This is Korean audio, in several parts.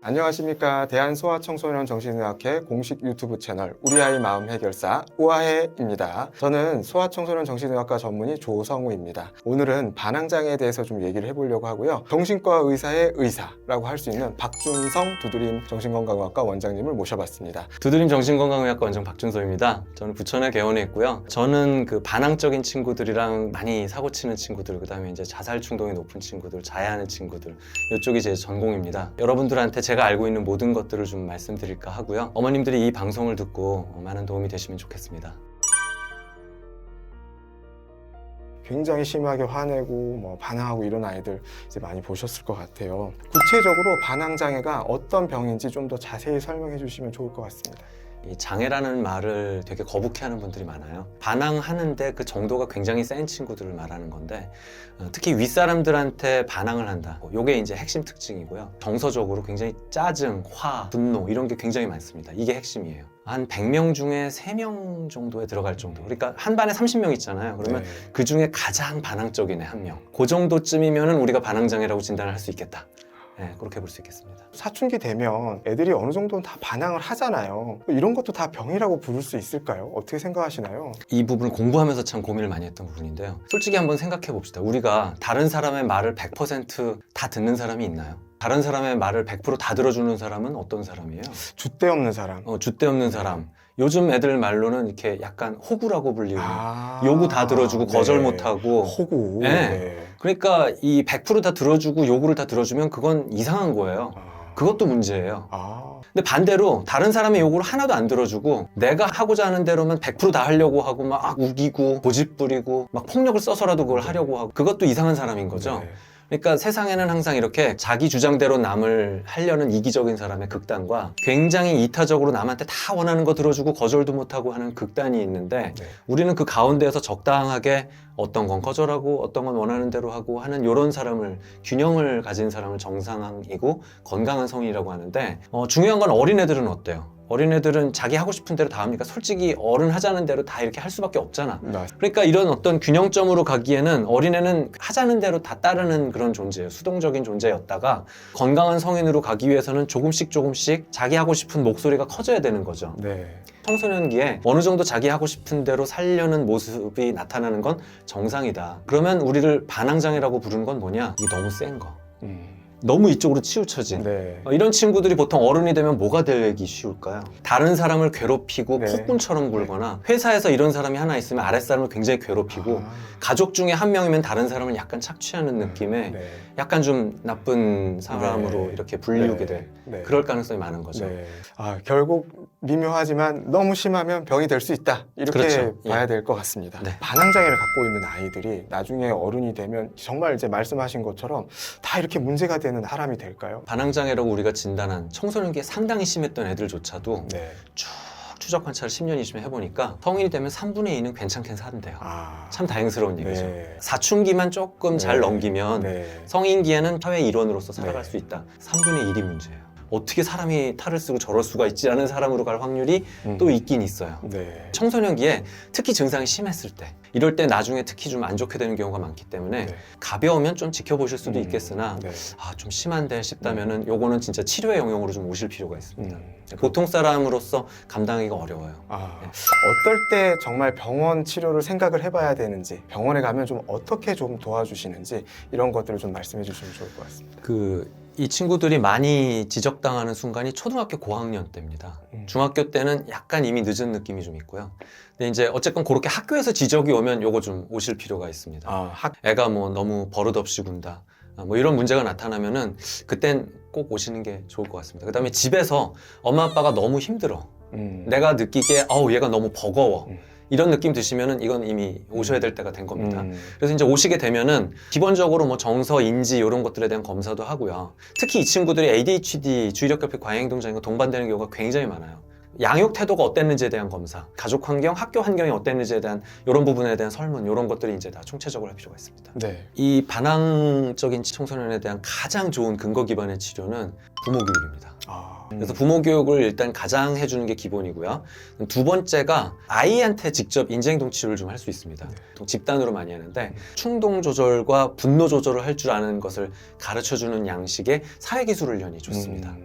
안녕하십니까. 대한소아청소년 정신의학회 공식 유튜브 채널 우리 아이 마음 해결사 우아해입니다. 저는 소아청소년 정신의학과 전문의 조성우입니다. 오늘은 반항장애에 대해서 좀 얘기를 해보려고 하고요. 정신과 의사의 의사라고 할 수 있는 박준성 두드림 정신건강의학과 원장님을 모셔봤습니다. 두드림 정신건강의학과 원장 박준서입니다. 저는 부천에 개원해 있고요. 저는 그 반항적인 친구들이랑 많이 사고치는 친구들, 그다음에 이제 자살 충동이 높은 친구들, 자해하는 친구들, 이쪽이 제 전공입니다. 여러분들한테 제가 알고 있는 모든 것들을 좀 말씀드릴까 하고요. 어머님들이 이 방송을 듣고 많은 도움이 되시면 좋겠습니다. 굉장히 심하게 화내고 반항하고 이런 아이들 이제 많이 보셨을 것 같아요. 구체적으로 반항장애가 어떤 병인지 좀 더 자세히 설명해 주시면 좋을 것 같습니다. 이 장애라는 말을 되게 거북해하는 분들이 많아요. 반항하는데 그 정도가 굉장히 센 친구들을 말하는 건데, 특히 윗사람들한테 반항을 한다. 요게 이제 핵심 특징이고요. 정서적으로 굉장히 짜증, 화, 분노 이런 게 굉장히 많습니다. 이게 핵심이에요. 한 100명 중에 3명 정도에 들어갈 정도. 그러니까 한 반에 30명 있잖아요. 그러면 네. 그 중에 가장 반항적인 애 한 명. 그 정도쯤이면은 우리가 반항장애라고 진단을 할 수 있겠다. 네, 그렇게 볼 수 있겠습니다. 사춘기 되면 애들이 어느 정도는 다 반항을 하잖아요. 이런 것도 다 병이라고 부를 수 있을까요? 어떻게 생각하시나요? 이 부분을 공부하면서 참 고민을 많이 했던 부분인데요. 솔직히 한번 생각해 봅시다. 우리가 다른 사람의 말을 100%다 듣는 사람이 있나요? 다른 사람의 말을 100%다 들어주는 사람은 어떤 사람이에요? 줏대 없는 사람. 줏대 없는 사람. 요즘 애들 말로는 이렇게 약간 호구라고 불리는, 요구 다 들어주고 거절 못하고. 호구. 네. 그러니까 이 100%다 들어주고 요구를 다 들어주면 그건 이상한 거예요. 그것도 문제예요. 근데 반대로 다른 사람의 요구를 하나도 안 들어주고 내가 하고자 하는 대로만 100%다 하려고 하고 막 우기고 고집 부리고 막 폭력을 써서라도 그걸 하려고 하고, 그것도 이상한 사람인 거죠. 네. 그러니까 세상에는 항상 이렇게 자기 주장대로 남을 하려는 이기적인 사람의 극단과 굉장히 이타적으로 남한테 다 원하는 거 들어주고 거절도 못하고 하는 극단이 있는데, 네. 우리는 그 가운데에서 적당하게 어떤 건 거절하고 어떤 건 원하는 대로 하고 하는 이런 사람을, 균형을 가진 사람을 정상이고 건강한 성인이라고 하는데, 중요한 건 어린애들은 어때요? 어린애들은 자기 하고 싶은 대로 다 합니까? 솔직히 어른 하자는 대로 다 이렇게 할 수밖에 없잖아. 그러니까 이런 어떤 균형점으로 가기에는 어린애는 하자는 대로 다 따르는 그런 존재예요. 수동적인 존재였다가 건강한 성인으로 가기 위해서는 조금씩 자기 하고 싶은 목소리가 커져야 되는 거죠. 네. 청소년기에 어느 정도 자기 하고 싶은 대로 살려는 모습이 나타나는 건 정상이다. 그러면 우리를 반항장애라고 부르는 건 뭐냐? 이게 너무 센 거. 너무 이쪽으로 치우쳐진. 네. 이런 친구들이 보통 어른이 되면 뭐가 되기 쉬울까요? 다른 사람을 괴롭히고 네. 폭군처럼 굴거나, 회사에서 이런 사람이 하나 있으면 아랫사람을 굉장히 괴롭히고, 가족 중에 한 명이면 다른 사람을 약간 착취하는 느낌의 네. 약간 좀 나쁜 사람으로 네. 이렇게 분류게 돼. 네. 그럴 가능성이 많은 거죠. 네. 결국 미묘하지만 너무 심하면 병이 될 수 있다, 이렇게 그렇죠. 봐야 예. 될 것 같습니다. 네. 반항장애를 갖고 있는 아이들이 나중에 어른이 되면 정말 이제 말씀하신 것처럼 다 이렇게 문제가 되는 사람이 될까요? 반항장애라고 우리가 진단한 청소년기에 상당히 심했던 애들조차도 네. 쭉 추적 관찰을 10년, 20년 해보니까 성인이 되면 3분의 2는 괜찮게 산대요. 참 다행스러운 얘기죠. 네. 사춘기만 조금 잘 네. 넘기면 네. 성인기에는 사회 일원으로서 살아갈 네. 수 있다. 3분의 1이 문제예요. 어떻게 사람이 탈을 쓰고 저럴 수가 있지라는 사람으로 갈 확률이 또 있긴 있어요. 네. 청소년기에 특히 증상이 심했을 때, 이럴 때 나중에 특히 좀 안 좋게 되는 경우가 많기 때문에 네. 가벼우면 좀 지켜보실 수도 있겠으나, 네. 좀 심한데 싶다면은 요거는 진짜 치료의 영역으로 좀 오실 필요가 있습니다. 음. 보통 사람으로서 감당하기가 어려워요. 어떨 때 정말 병원 치료를 생각을 해봐야 되는지, 병원에 가면 좀 어떻게 좀 도와주시는지, 이런 것들을 좀 말씀해 주시면 좋을 것 같습니다. 이 친구들이 많이 지적당하는 순간이 초등학교 고학년 때입니다. 중학교 때는 약간 이미 늦은 느낌이 좀 있고요. 근데 이제 어쨌건 그렇게 학교에서 지적이 오면 요거 좀 오실 필요가 있습니다. 애가 뭐 너무 버릇없이 군다, 뭐 이런 문제가 나타나면은 그땐 꼭 오시는 게 좋을 것 같습니다. 그 다음에 집에서 엄마 아빠가 너무 힘들어, 내가 느끼기에 얘가 너무 버거워, 이런 느낌 드시면은 이건 이미 오셔야 될 때가 된 겁니다. 그래서 이제 오시게 되면은 기본적으로 뭐 정서, 인지 이런 것들에 대한 검사도 하고요. 특히 이 친구들이 ADHD, 주의력결핍 과잉행동장애가 동반되는 경우가 굉장히 많아요. 양육 태도가 어땠는지에 대한 검사, 가족 환경, 학교 환경이 어땠는지에 대한 이런 부분에 대한 설문, 이런 것들이 이제 다 총체적으로 할 필요가 있습니다. 네. 이 반항적인 청소년에 대한 가장 좋은 근거 기반의 치료는 부모 교육입니다. 그래서 부모 교육을 일단 가장 해주는 게 기본이고요. 두 번째가 아이한테 직접 인지행동 치료를 좀 할 수 있습니다. 보통 집단으로 많이 하는데 충동 조절과 분노 조절을 할 줄 아는 것을 가르쳐주는 양식의 사회기술 훈련이 좋습니다.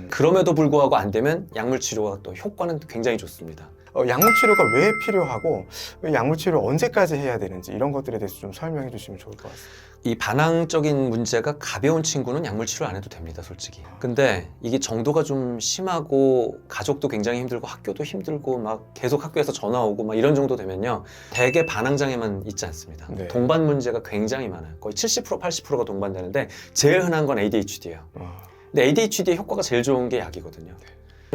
그럼에도 불구하고 안 되면 약물 치료가 또 효과는 굉장히 좋습니다. 약물 치료가 왜 필요하고 약물 치료를 언제까지 해야 되는지 이런 것들에 대해서 좀 설명해 주시면 좋을 것 같습니다. 이 반항적인 문제가 가벼운 친구는 약물 치료 안 해도 됩니다, 솔직히. 근데 이게 정도가 좀 심하고 가족도 굉장히 힘들고 학교도 힘들고 막 계속 학교에서 전화 오고 막 이런 정도 되면요. 대개 반항장애만 있지 않습니다. 네. 동반 문제가 굉장히 많아요. 거의 70%, 80%가 동반되는데 제일 흔한 건 ADHD예요. 근데 ADHD의 효과가 제일 좋은 게 약이거든요.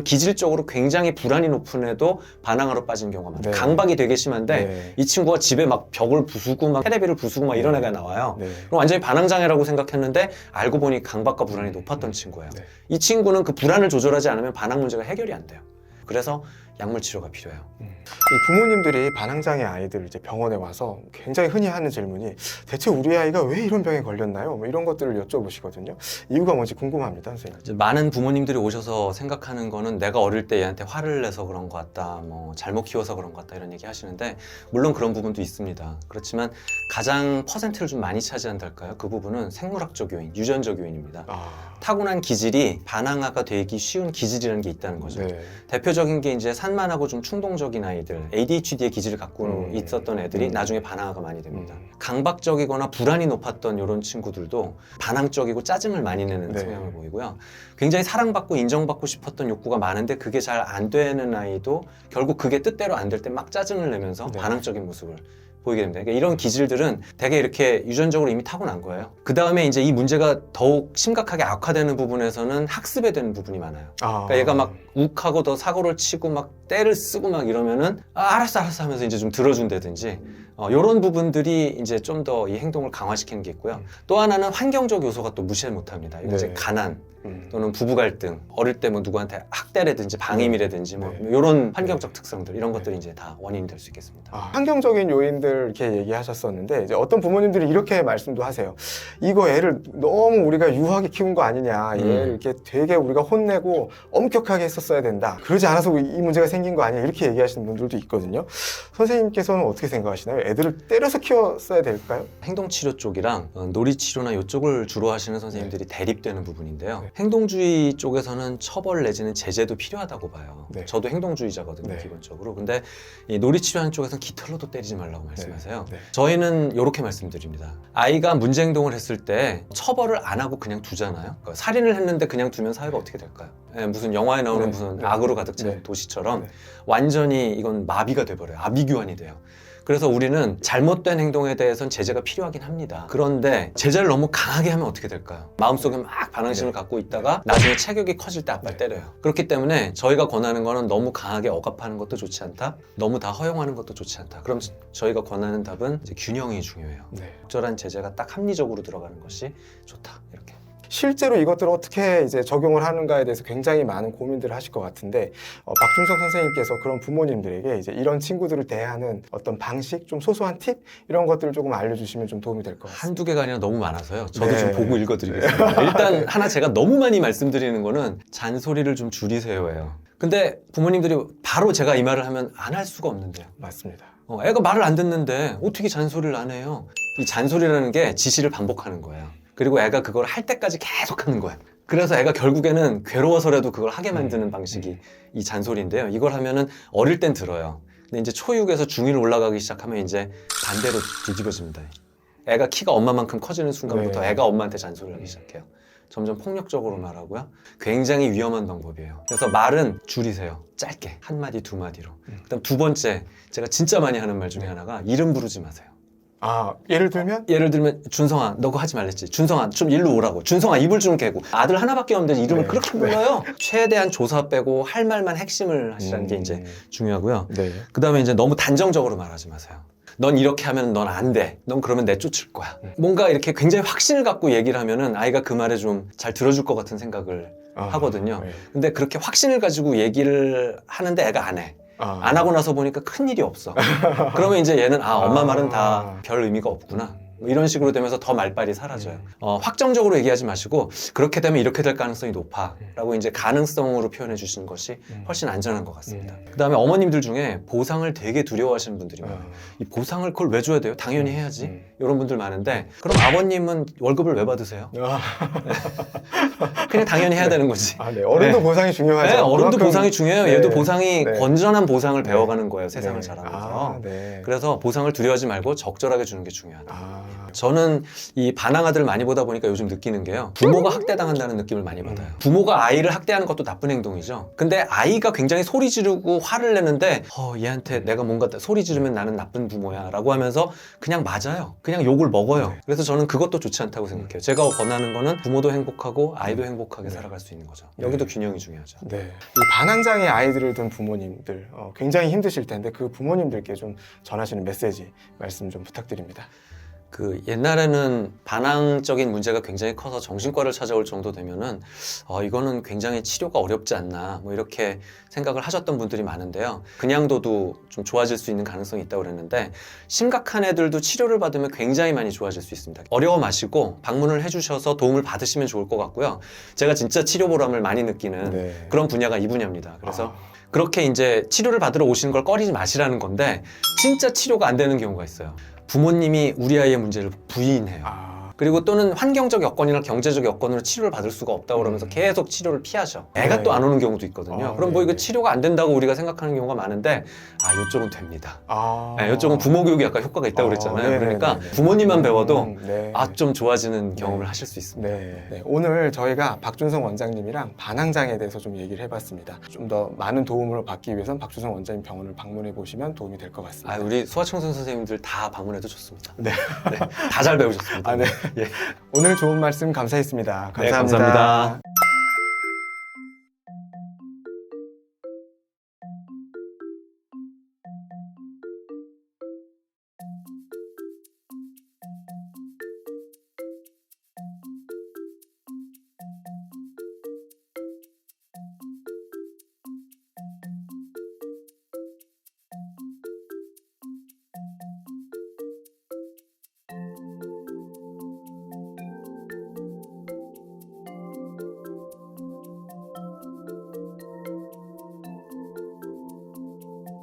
기질적으로 굉장히 불안이 높은 애도 반항으로 빠진 경우가 많아요. 네. 강박이 되게 심한데 네. 이 친구가 집에 막 벽을 부수고 막 테레비를 부수고 막 이런 애가 나와요. 네. 그럼 완전히 반항장애라고 생각했는데 알고 보니 강박과 불안이 높았던 친구예요. 네. 이 친구는 그 불안을 조절하지 않으면 반항 문제가 해결이 안 돼요. 그래서 약물 치료가 필요해요. 이 부모님들이 반항장애 아이들 이제 병원에 와서 굉장히 흔히 하는 질문이 대체 우리 아이가 왜 이런 병에 걸렸나요? 뭐 이런 것들을 여쭤보시거든요. 이유가 뭔지 궁금합니다, 선생님. 이제 많은 부모님들이 오셔서 생각하는 거는 내가 어릴 때 얘한테 화를 내서 그런 것 같다, 뭐 잘못 키워서 그런 것 같다 이런 얘기 하시는데 물론 그런 부분도 있습니다. 그렇지만 가장 퍼센트를 좀 많이 차지한달까요? 그 부분은 생물학적 요인, 유전적 요인입니다. 타고난 기질이 반항아가 되기 쉬운 기질이라는 게 있다는 거죠. 네. 대표적인 게 이제 산만하고 좀 충동적인 아이들, ADHD의 기질을 갖고 있었던 애들이 나중에 반항아가 많이 됩니다. 강박적이거나 불안이 높았던 이런 친구들도 반항적이고 짜증을 많이 내는 네. 성향을 보이고요. 굉장히 사랑받고 인정받고 싶었던 욕구가 많은데 그게 잘 안 되는 아이도 결국 그게 뜻대로 안 될 때 막 짜증을 내면서 네. 반항적인 모습을 보이게 됩니다. 그러니까 이런 기질들은 되게 이렇게 유전적으로 이미 타고난 거예요. 그 다음에 이제 이 문제가 더욱 심각하게 악화되는 부분에서는 학습에 대한 부분이 많아요. 그러니까 얘가 막 욱하고 더 사고를 치고 막 때를 쓰고 막 이러면은 알았어 하면서 이제 좀 들어준다든지 이런 부분들이 이제 좀 더 이 행동을 강화시키는 게 있고요. 또 하나는 환경적 요소가 또 무시를 못합니다. 이거 이제 네. 가난 또는 부부 갈등, 어릴 때 뭐 누구한테 학대라든지 방임이라든지 뭐 네. 이런 환경적 특성들 이런 것들이 이제 다 원인이 될 수 있겠습니다. 환경적인 요인들 이렇게 얘기하셨었는데 이제 어떤 부모님들이 이렇게 말씀도 하세요. 이거 애를 너무 우리가 유하게 키운 거 아니냐. 얘를 이렇게 되게 우리가 혼내고 엄격하게 했었어야 된다. 그러지 않아서 이 문제가 생긴 거 아니야. 이렇게 얘기하시는 분들도 있거든요. 선생님께서는 어떻게 생각하시나요? 애들을 때려서 키웠어야 될까요? 행동치료 쪽이랑 놀이치료나 이쪽을 주로 하시는 선생님들이 대립되는 부분인데요. 행동주의 쪽에서는 처벌 내지는 제재도 필요하다고 봐요. 네. 저도 행동주의자거든요, 네. 기본적으로. 근데 이 놀이치료하는 쪽에서는 깃털로도 때리지 말라고 말씀하세요. 네. 저희는 이렇게 말씀드립니다. 아이가 문제 행동을 했을 때 처벌을 안 하고 그냥 두잖아요. 그러니까 살인을 했는데 그냥 두면 사회가 어떻게 될까요? 무슨 영화에 나오는 네. 무슨 네. 악으로 가득 찬 네. 도시처럼 네. 완전히 이건 마비가 돼버려요. 아비규환이 돼요. 그래서 우리는 잘못된 행동에 대해서는 제재가 필요하긴 합니다. 그런데 제재를 너무 강하게 하면 어떻게 될까요? 마음속에 막 반항심을 갖고 있다가 나중에 체격이 커질 때 아빠를 때려요. 그렇기 때문에 저희가 권하는 거는 너무 강하게 억압하는 것도 좋지 않다. 너무 다 허용하는 것도 좋지 않다. 그럼 저희가 권하는 답은 이제 균형이 중요해요. 적절한 제재가 딱 합리적으로 들어가는 것이 좋다. 이렇게. 실제로 이것들을 어떻게 이제 적용을 하는가에 대해서 굉장히 많은 고민들을 하실 것 같은데 박준성 선생님께서 그런 부모님들에게 이제 이런 친구들을 대하는 어떤 방식, 좀 소소한 팁 이런 것들을 조금 알려주시면 좀 도움이 될 것 같습니다. 한두 개가 아니라 너무 많아서요. 저도 네. 좀 보고 읽어드리겠습니다. 일단 하나 제가 너무 많이 말씀드리는 거는 잔소리를 좀 줄이세요예요. 근데 부모님들이 바로 제가 이 말을 하면 안 할 수가 없는데요. 맞습니다. 애가 말을 안 듣는데 어떻게 잔소리를 안 해요? 이 잔소리라는 게 지시를 반복하는 거예요. 그리고 애가 그걸 할 때까지 계속 하는 거예요. 그래서 애가 결국에는 괴로워서라도 그걸 하게 만드는 방식이 이 잔소리인데요. 이걸 하면은 어릴 땐 들어요. 근데 이제 초6에서 중1 올라가기 시작하면 이제 반대로 뒤집어집니다. 애가 키가 엄마만큼 커지는 순간부터 네. 애가 엄마한테 잔소리를 하기 시작해요. 점점 폭력적으로 말하고요. 굉장히 위험한 방법이에요. 그래서 말은 줄이세요. 짧게. 한 마디, 두 마디로. 그다음 두 번째, 제가 진짜 많이 하는 말 중에 하나가 이름 부르지 마세요. 예를 들면? 예를 들면 준성아 너 그거 하지 말랬지. 준성아 좀 일로 오라고. 준성아 이불 좀 개고. 아들 하나밖에 없는데 이름을 네. 그렇게 불러요. 최대한 조사 빼고 할 말만 핵심을 하시라는 게 이제 중요하고요. 네. 그 다음에 이제 너무 단정적으로 말하지 마세요. 넌 이렇게 하면 넌 안 돼. 넌 그러면 내쫓을 거야. 뭔가 이렇게 굉장히 확신을 갖고 얘기를 하면은 아이가 그 말에 좀 잘 들어줄 것 같은 생각을 하거든요. 네. 근데 그렇게 확신을 가지고 얘기를 하는데 애가 안 해. 안 하고 나서 보니까 큰일이 없어. 그러면 이제 얘는 엄마 말은 다 별 의미가 없구나. 뭐 이런 식으로 되면서 더 말빨이 사라져요. 확정적으로 얘기하지 마시고 그렇게 되면 이렇게 될 가능성이 높아 라고 이제 가능성으로 표현해 주시는 것이 훨씬 안전한 것 같습니다. 그 다음에 어머님들 중에 보상을 되게 두려워하시는 분들이 많아요. 이 보상을 그걸 왜 줘야 돼요? 당연히 해야지. 이런 분들 많은데 그럼 아버님은 월급을 왜 받으세요? 그냥 당연히 해야 되는 거지. 네. 어른도 네. 보상이 중요하죠. 네, 어른도 그만큼- 보상이 중요해요. 네. 얘도 보상이 네. 건전한 보상을 네. 배워가는 거예요. 세상을 네. 자라면서. 네. 그래서 보상을 두려워하지 말고 적절하게 주는 게 중요하다. 아, 저는 이 반항아들 많이 보다 보니까 요즘 느끼는 게요. 부모가 학대당한다는 느낌을 많이 받아요. 부모가 아이를 학대하는 것도 나쁜 행동이죠. 근데 아이가 굉장히 소리 지르고 화를 내는데 얘한테 내가 뭔가 소리 지르면 나는 나쁜 부모야 라고 하면서 그냥 맞아요. 그냥 욕을 먹어요. 네. 그래서 저는 그것도 좋지 않다고 생각해요. 제가 권하는 거는 부모도 행복하고 아이도 행복하게 네. 살아갈 수 있는 거죠. 여기도 균형이 중요하죠. 네. 이 반항장애 아이들을 둔 부모님들 굉장히 힘드실 텐데 그 부모님들께 좀 전하시는 메시지 말씀 좀 부탁드립니다. 그 옛날에는 반항적인 문제가 굉장히 커서 정신과를 찾아올 정도 되면은 이거는 굉장히 치료가 어렵지 않나 뭐 이렇게 생각을 하셨던 분들이 많은데요. 그냥 둬도 좀 좋아질 수 있는 가능성이 있다고 그랬는데 심각한 애들도 치료를 받으면 굉장히 많이 좋아질 수 있습니다. 어려워 마시고 방문을 해주셔서 도움을 받으시면 좋을 것 같고요. 제가 진짜 치료 보람을 많이 느끼는 네. 그런 분야가 이 분야입니다. 그래서 그렇게 이제 치료를 받으러 오시는 걸 꺼리지 마시라는 건데 진짜 치료가 안 되는 경우가 있어요. 부모님이 우리 아이의 문제를 부인해요. 그리고 또는 환경적 여건이나 경제적 여건으로 치료를 받을 수가 없다고 그러면서 계속 치료를 피하셔. 애가 네. 또 안 오는 경우도 있거든요. 그럼 뭐 네. 이거 치료가 안 된다고 우리가 생각하는 경우가 많은데 이쪽은 됩니다. 네, 이쪽은 부모 교육이 아까 효과가 있다고 그랬잖아요. 네, 그러니까 네, 네. 부모님만 배워도 네. 좀 좋아지는 경험을 네. 하실 수 있습니다. 네. 오늘 저희가 박준성 원장님이랑 반항장애에 대해서 좀 얘기를 해봤습니다. 좀 더 많은 도움을 받기 위해선 박준성 원장님 병원을 방문해 보시면 도움이 될 것 같습니다. 우리 소아청소년 선생님들 다 방문해도 좋습니다. 네. 다 잘 배우셨습니다. 네. 예. 오늘 좋은 말씀 감사했습니다. 네, 감사합니다. 감사합니다.